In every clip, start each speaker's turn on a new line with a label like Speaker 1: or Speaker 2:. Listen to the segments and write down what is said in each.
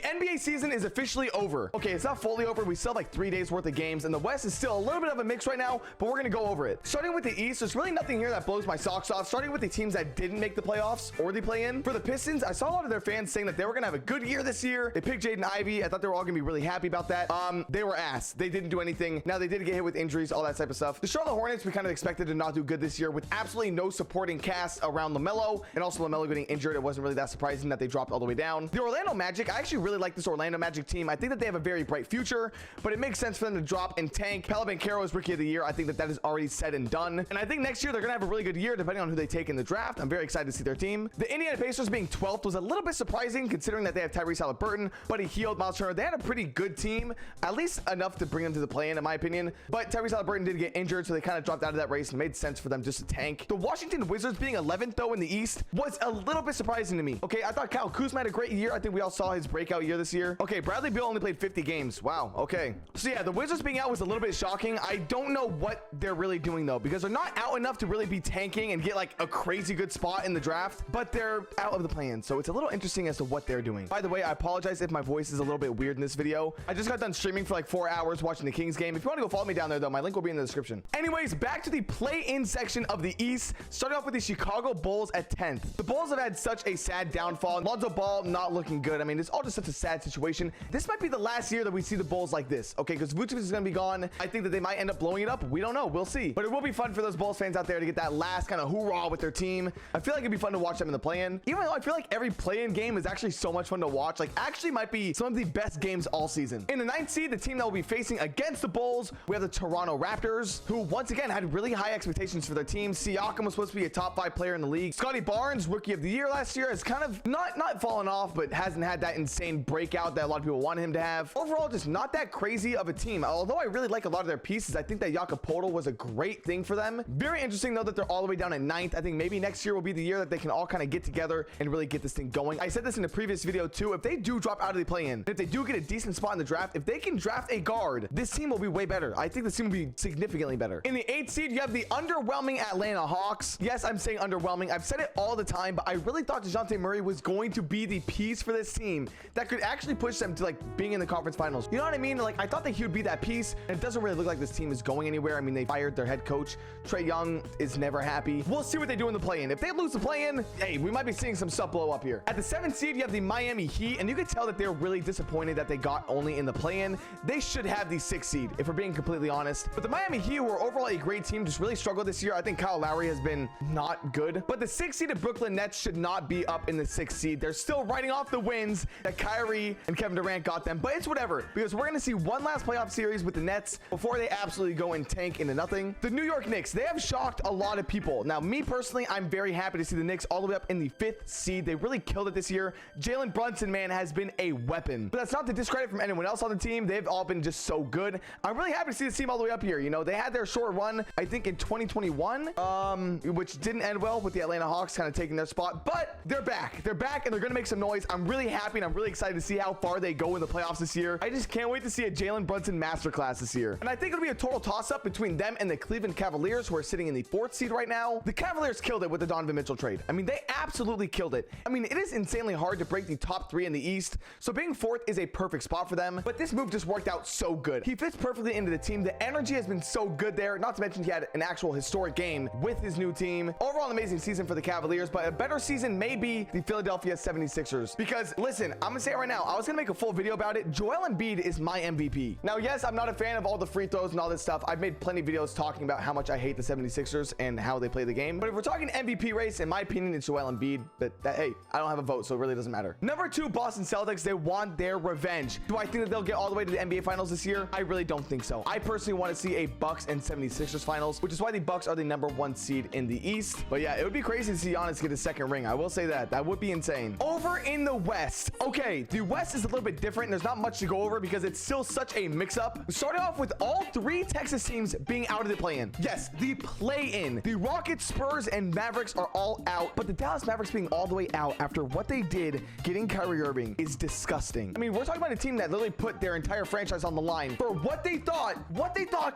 Speaker 1: NBA season is officially over. Okay, it's not fully over. We still have like 3 days worth of games, and the West is still a little bit of a mix right now, but we're gonna go over it. Starting with the East, there's really nothing here that blows my socks off. Starting with the teams that didn't make the playoffs or the play-in. For the Pistons, I saw a lot of their fans saying that they were gonna have a good year this year. They picked Jaden Ivey. I thought they were all gonna be really happy about that. They were ass. They didn't do anything. Now they did get hit with injuries, all that type of stuff. The Charlotte Hornets, we kind of expected to not do good this year with absolutely no supporting cast around LaMelo, and also LaMelo getting injured. It wasn't really that surprising that they dropped all the way down. The Orlando Magic, I actually really like this Orlando Magic team. I think that they have a very bright future, but it makes sense for them to drop and tank. Paolo Banchero is rookie of the year. I think that that is already said and done, and I think next year they're gonna have a really good year depending on who they take in the draft. I'm very excited to see their team. The Indiana Pacers being 12th was a little bit surprising considering that they have Tyrese Haliburton, but he healed Miles Turner. They had a pretty good team, at least enough to bring them to the play-in my opinion, but Tyrese Haliburton did get injured, so they kind of dropped out of that race and made sense for them just to tank. The Washington Wizards being 11th though in the East was a little bit surprising to me. Okay, I thought Kyle Kuzma had a great year. I think we all saw his breakout year this year. Okay, Bradley Beal only played 50 games. Wow. Okay, so yeah, the Wizards being out was a little bit shocking. I don't know what they're really doing though, because they're not out enough to really be tanking and get like a crazy good spot in the draft, but they're out of the play-in, so it's a little interesting as to what they're doing. By the way, I apologize if my voice is a little bit weird in this video. I just got done streaming for like 4 hours watching the Kings game. If you want to go follow me down there though, my link will be in the description. Anyways, back to the play-in section of the East, starting off with the Chicago Bulls at 10th. The Bulls have had such a sad downfall. Lonzo Ball not looking good. I mean, it's all just such a sad situation. This might be the last year that we see the Bulls like this, okay, because Vucevic is going to be gone. I think that they might end up blowing it up. We don't know. We'll see. But it will be fun for those Bulls fans out there to get that last kind of hoorah with their team. I feel like it'd be fun to watch them in the play-in, even though I feel like every play-in game is actually so much fun to watch. Like, actually might be some of the best games all season. In the 9th seed, the team that will be facing against the Bulls, we have the Toronto Raptors, who once again had really high expectations for their team. Siakam was supposed to be a top 5 player in the league. Scotty Barnes, rookie of the year last year, has kind of not fallen off, but hasn't had that insane breakout that a lot of people wanted him to have. Overall, just not that crazy of a team. Although I really like a lot of their pieces, I think that Jakob Poeltl was a great thing for them. Very interesting though that they're all the way down at 9th. I think maybe next year will be the year that they can all kind of get together and really get this thing going. I said this in a previous video too. If they do drop out of the play-in, if they do get a decent spot in the draft, if they can draft a guard, this team will be way better. I think this team will be significantly better. In the 8th seed, you have the underwhelming Atlanta Hawks. Yes, I'm saying underwhelming. I've said it all the time, but I really thought DeJounte Murray was going to be the piece for this team that could actually push them to like being in the conference finals. You know what I mean? Like, I thought that he would be that piece, and it doesn't really look like this team is going anywhere. I mean, they fired their head coach. Trae Young is never happy. We'll see what they do in the play-in. If they lose the play-in, hey, we might be seeing some stuff blow up here. At the 7th seed, you have the Miami Heat, and you could tell that they're really disappointed that they got only in the play-in. They should have the 6th seed, if we're being completely honest. But the Miami Heat were overall a great team, just really struggled this year. I think Kyle Lowry has been not good. But the 6th seed of Brooklyn Nets should not be up in the 6th seed. They're still writing off the wins that Kyrie and Kevin Durant got them, but it's whatever, because we're going to see one last playoff series with the Nets before they absolutely go and tank into nothing. The New York Knicks, they have shocked a lot of people. Now, me personally, I'm very happy to see the Knicks all the way up in the 5th seed. They really killed it this year. Jalen Brunson, man, has been a weapon. But that's not to discredit from anyone else on the team. They've all been just so good. I'm really happy to see this team all the way up here. You know, they had their short run, I think, in 2021, which didn't end well with the Atlanta Hawks kind of taking their spot, but they're back. They're back, and they're going to make some noise. I'm really happy, and I'm really excited to see how far they go in the playoffs this year. I just can't wait to see a Jalen Brunson masterclass this year. And I think it'll be a total toss-up between them and the Cleveland Cavaliers, who are sitting in the 4th seed right now. The Cavaliers killed it with the Donovan Mitchell trade. I mean, they absolutely killed it. I mean, it is insanely hard to break the top 3 in the East, so being 4th is a perfect spot for them. But this move just worked out so good. He fits perfectly into the team. The energy has been so good there, not to mention he had an actual historic game with his new team. Overall, an amazing season for the Cavaliers, but a better season may be the Philadelphia 76ers. Because, listen, I'm gonna say it right now, I was gonna make a full video about it. Joel Embiid is my MVP. Now, yes, I'm not a fan of all the free throws and all this stuff. I've made plenty of videos talking about how much I hate the 76ers and how they play the game. But if we're talking MVP race, in my opinion, it's Joel Embiid. But hey, I don't have a vote, so it really doesn't matter. Number 2, Boston Celtics. They want their revenge. Do I think that they'll get all the way to the NBA Finals this year? I really don't think so. I personally want to see a Bucks and 76ers Finals, which is why the Bucks are the number 1 seed in the East. But yeah, it would be crazy to see Giannis get a 2nd ring. I will say that. That would be insane. Over in the West. Okay, the West is a little bit different. There's not much to go over because it's still such a mix-up. Starting off with all 3 Texas teams being out of the play-in. Yes, the play-in. The Rockets, Spurs, and Mavericks are all out, but the Dallas Mavericks being all the way out after what they did getting Kyrie Irving is disgusting. I mean, we're talking about a team that literally put their entire franchise on the line for what they thought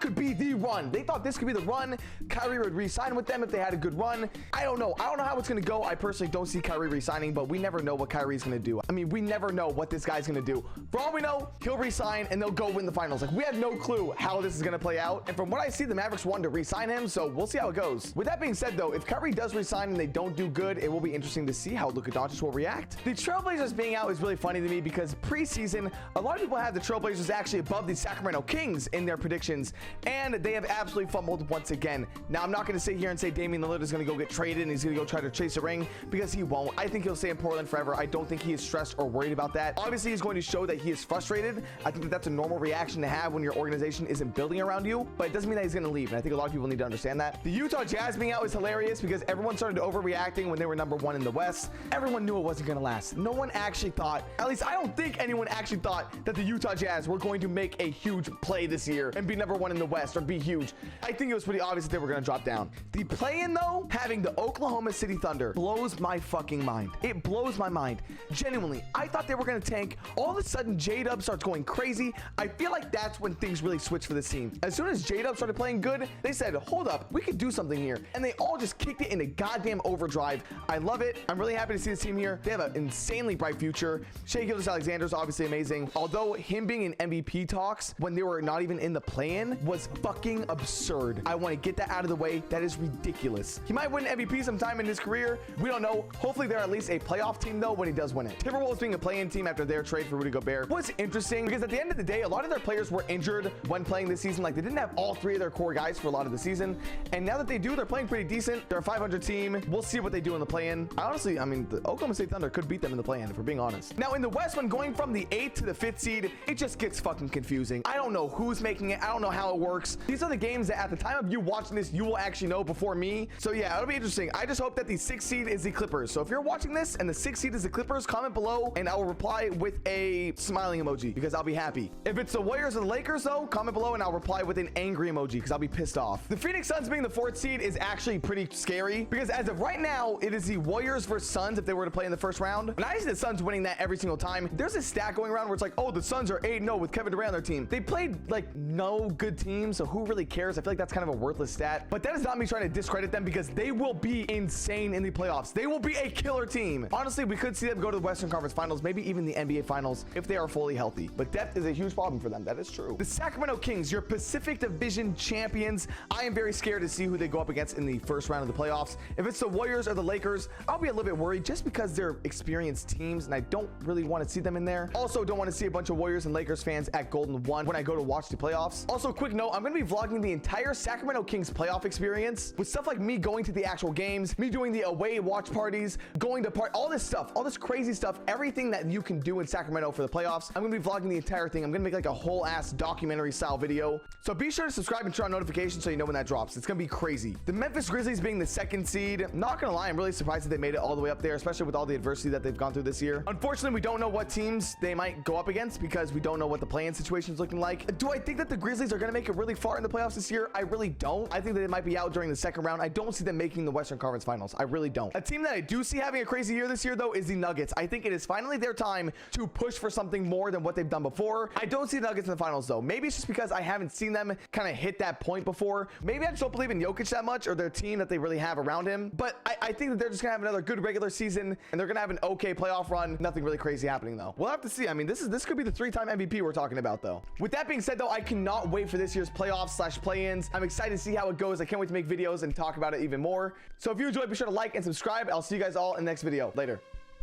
Speaker 1: could be the run. They thought this could be the run. Kyrie would re-sign with them if they had a good run. I don't know how it's going to go. I personally don't see Kyrie re-signing, but we never know what Kyrie's going to do. I mean, we never know know what this guy's gonna do. For all we know, he'll resign and they'll go win the finals. Like, we have no clue how this is gonna play out. And from what I see, the Mavericks wanted to resign him, so we'll see how it goes. With that being said, though, if Kyrie does resign and they don't do good, it will be interesting to see how Luka Doncic will react. The Trailblazers being out is really funny to me because preseason, a lot of people have the Trailblazers actually above the Sacramento Kings in their predictions, and they have absolutely fumbled once again. Now, I'm not going to sit here and say Damian Lillard is going to go get traded and he's going to go try to chase a ring, because he won't. I think he'll stay in Portland forever. I don't think he is stressed or worried about that. Obviously, he's going to show that he is frustrated. I think that that's a normal reaction to have when your organization isn't building around you, but it doesn't mean that he's going to leave, and I think a lot of people need to understand that. The Utah Jazz being out is hilarious because everyone started overreacting when they were #1 in the West. Everyone knew it wasn't going to last. No one actually thought, at least I don't think anyone actually thought, that the Utah Jazz were going to make a huge play this year and be #1 in the West or be huge. I think it was pretty obvious that they were going to drop down. The play-in, though, having the Oklahoma City Thunder blows my fucking mind. It blows my mind. Genuinely, I thought they were going to tank. All of a sudden, J-Dub starts going crazy. I feel like that's when things really switched for this team. As soon as J-Dub started playing good, they said, hold up, we could do something here. And they all just kicked it in a goddamn overdrive. I love it. I'm really happy to see this team here. They have an insanely bright future. Shai Gilgeous-Alexander is obviously amazing. Although him being in MVP talks when they were not even in the play-in was fucking absurd. I want to get that out of the way. That is ridiculous. He might win MVP sometime in his career. We don't know. Hopefully they're at least a playoff team, though, when he does win it. Timberwolves being a play-in team after their trade for Rudy Gobert was interesting because at the end of the day, a lot of their players were injured when playing this season. Like, they didn't have all 3 of their core guys for a lot of the season. And now that they do, they're playing pretty decent. They're a 500 team. We'll see what they do in the play-in. Honestly, I mean, the Oklahoma State Thunder could beat them in the play-in, if we're being honest. Now, in the West, when going from the 8th to the 5th seed, it just gets fucking confusing. I don't know who's making it. I don't know how it works. These are the games that at the time of you watching this, you will actually know before me. So yeah, it'll be interesting. I just hope that the 6th seed is the Clippers. So if you're watching this and the 6th seed is the Clippers, comment below and I will reply with a smiling emoji because I'll be happy. If it's the Warriors or the Lakers, though, comment below and I'll reply with an angry emoji because I'll be pissed off. The Phoenix Suns being the 4th seed is actually pretty scary because as of right now, it is the Warriors versus Suns if they were to play in the first round. And I see the Suns winning that every single time. There's a stat going around where it's like, oh, the Suns are 8-0 with Kevin Durant on their team. They played like no good teams, so who really cares? I feel like that's kind of a worthless stat, but that is not me trying to discredit them because they will be insane in the playoffs. They will be a killer team. Honestly, we could see them go to the Western Conference Finals, maybe even the NBA Finals if they are fully healthy, but depth is a huge problem for them. That is true. The Sacramento Kings, your Pacific Division champions. I am very scared to see who they go up against in the first round of the playoffs. If it's the Warriors or the Lakers, I'll be a little bit worried just because they're experienced teams and I don't really want to see them in there. Also, don't want to see a bunch of Warriors and Lakers fans at Golden 1 when I go to watch the playoffs. Also, quick note, I'm going to be vlogging the entire Sacramento Kings playoff experience with stuff like me going to the actual games, me doing the away watch parties, going to all this stuff, all this crazy stuff, everything that you can do in Sacramento for the playoffs. I'm going to be vlogging the entire thing. I'm going to make like a whole ass documentary style video. So be sure to subscribe and turn on notifications so you know when that drops. It's going to be crazy. The Memphis Grizzlies being the 2nd seed. Not going to lie, I'm really surprised that they made it all the way up there, especially with all the adversity that they've gone through this year. Unfortunately, we don't know what teams they might go up against because we don't know what the play-in situation is looking like. Do I think that the Grizzlies are going to make it really far in the playoffs this year? I really don't. I think that they might be out during the 2nd round. I don't see them making the Western Conference Finals. I really don't. A team that I do see having a crazy year this year, though, is the Nuggets. I think it is finally their time to push for something more than what they've done before. I don't see the Nuggets in the finals, though. Maybe it's just because I haven't seen them kind of hit that point before. Maybe I just don't believe in Jokic that much or their team that they really have around him. But I think that they're just going to have another good regular season and they're going to have an okay playoff run. Nothing really crazy happening, though. We'll have to see. I mean, this could be the 3-time MVP we're talking about, though. With that being said, though, I cannot wait for this year's playoffs/play-ins. I'm excited to see how it goes. I can't wait to make videos and talk about it even more. So if you enjoyed, be sure to like and subscribe. I'll see you guys all in the next video. Later.